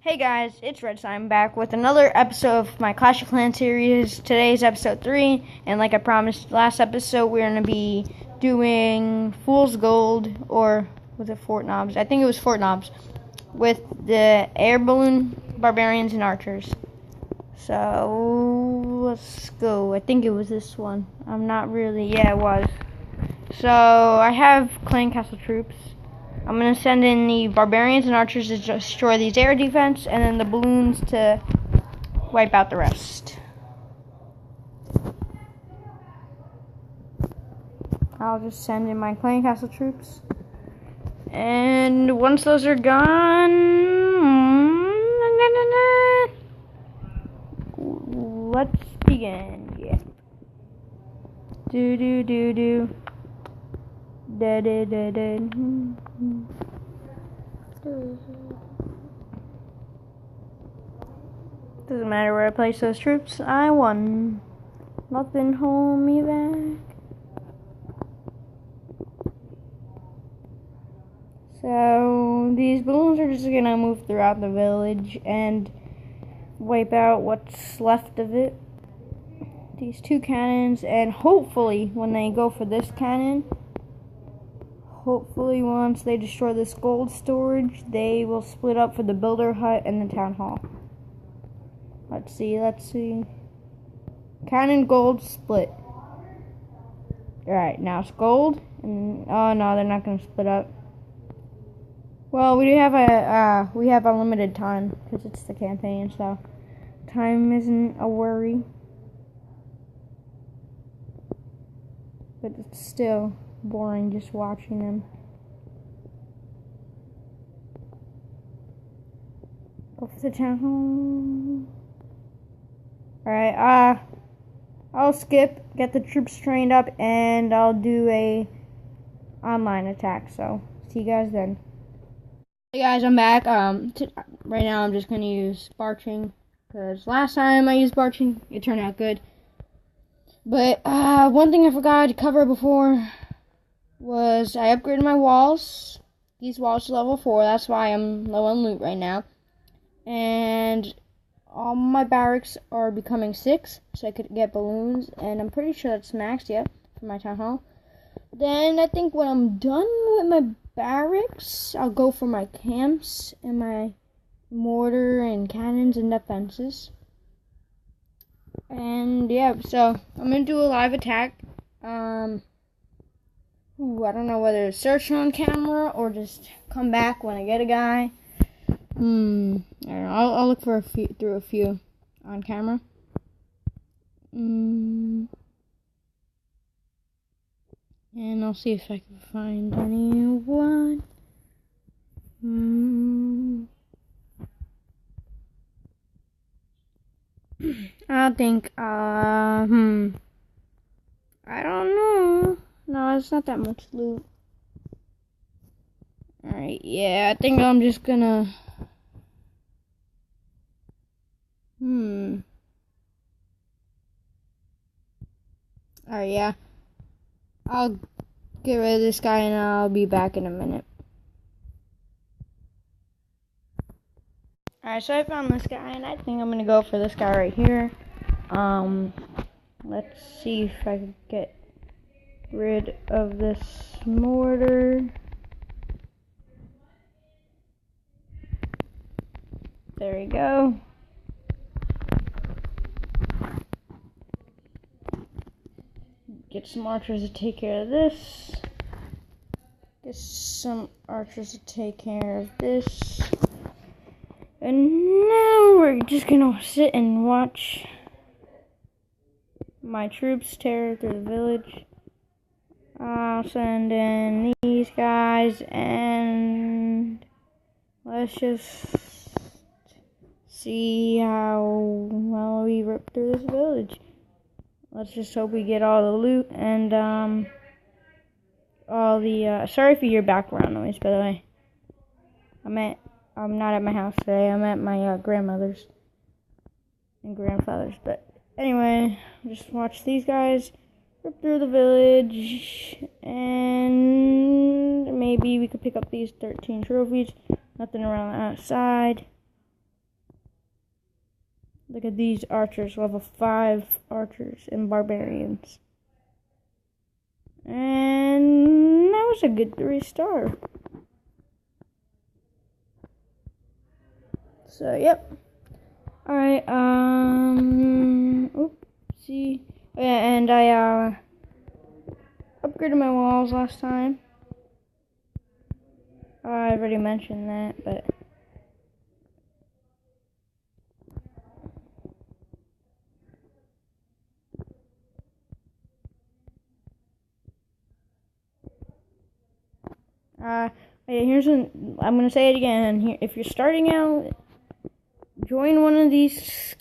Hey guys, it's Red Sign back with another episode of my Clash of Clans series. Today's episode 3, and like I promised last episode, we're going to be doing Fool's Gold, or was it Fort Knobs? I think it was Fort Knobs, with the Air Balloon, Barbarians, and Archers. So, let's go. I think it was this one. I'm not really, yeah it was. So, I have Clan Castle troops. I'm going to send in the Barbarians and Archers to destroy these air defense, and then the Balloons to wipe out the rest. I'll just send in my Clan Castle troops. And once those are gone, let's begin. Yeah. Do. Doesn't matter where I place those troops, I won. Nothing hold me back. So these balloons are just gonna move throughout the village and wipe out what's left of it. These two cannons, and hopefully when they go for this cannon, hopefully once they destroy this gold storage, they will split up for the builder hut and the town hall. Let's see. Cannon gold split. Alright, now it's gold. And oh no, they're not gonna split up. Well, we have unlimited time because it's the campaign, so time isn't a worry. But it's still boring just watching them. Go for the town hall. Alright, I'll skip, get the troops trained up, and I'll do a online attack, so see you guys then. Hey guys, I'm back. Right now I'm just gonna use Barching, because last time I used Barching, it turned out good. But, one thing I forgot to cover before was I upgraded my walls. These walls to level 4, that's why I'm low on loot right now. And all my barracks are becoming 6, so I could get balloons, and I'm pretty sure that's maxed yet for my town hall. Then I think when I'm done with my barracks, I'll go for my camps and my mortar and cannons and defenses. And yeah, so I'm gonna do a live attack. I don't know whether to search on camera or just come back when I get a guy. I don't know. I'll look for through a few on camera. And I'll see if I can find anyone. I think, I don't know. No, it's not that much loot. Alright, yeah, I think I'm just gonna, Alright, yeah. I'll get rid of this guy and I'll be back in a minute. Alright, so I found this guy and I think I'm gonna go for this guy right here. Let's see if I can get rid of this mortar. There we go. Get some archers to take care of this. Get some archers to take care of this. And now we're just gonna sit and watch my troops tear through the village. I'll send in these guys and let's just see how well we rip through this village. Let's just hope we get all the loot and all the sorry for your background noise, by the way. I'm not at my house today. I'm at my grandmother's and grandfather's. But anyway, just watch these guys rip through the village, and maybe we could pick up these 13 trophies. Nothing around the outside. Look at these archers, level 5 archers and barbarians. And that was a good 3-star. So, yep. Alright, oopsie. Oh, yeah, and I, upgraded my walls last time. I already mentioned that, but... here's I'm gonna say it again. Here, if you're starting out, join one of these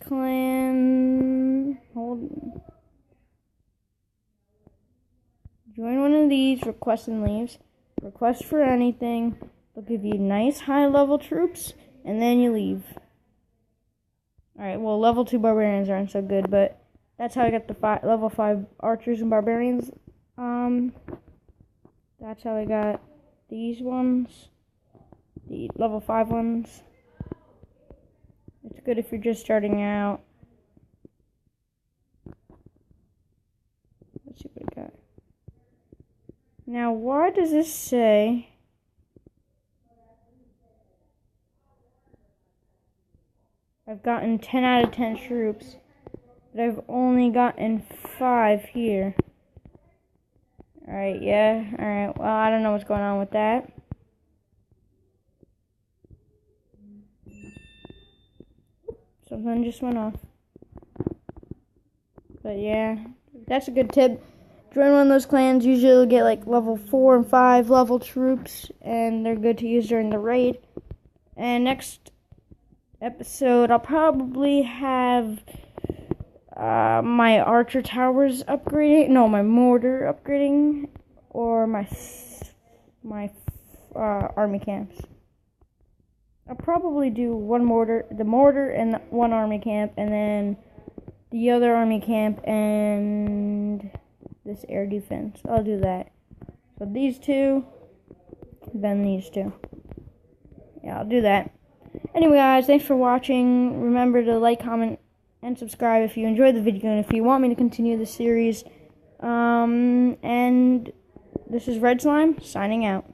Join one of these request and leaves. Request for anything. They'll give you nice high-level troops, and then you leave. Alright, well, level 2 barbarians aren't so good, but that's how I got the level 5 archers and barbarians. That's how I got these ones, the level 5 ones. It's good if you're just starting out. Let's see what I got. Now, why does this say I've gotten 10 out of 10 troops, but I've only gotten 5 here? Alright, yeah, alright, well, I don't know what's going on with that. Something just went off. But yeah, that's a good tip. Join one of those clans. Usually you'll get like level 4 and 5 level troops, and they're good to use during the raid. And next episode, I'll probably have my archer towers upgrading. No, my mortar upgrading, or my army camps. I'll probably do the mortar and one army camp, and then the other army camp and this air defense. I'll do that. So these two, then these two. Yeah, I'll do that. Anyway, guys, thanks for watching. Remember to like, comment, and subscribe if you enjoyed the video and if you want me to continue the series. And this is Red Slime, signing out.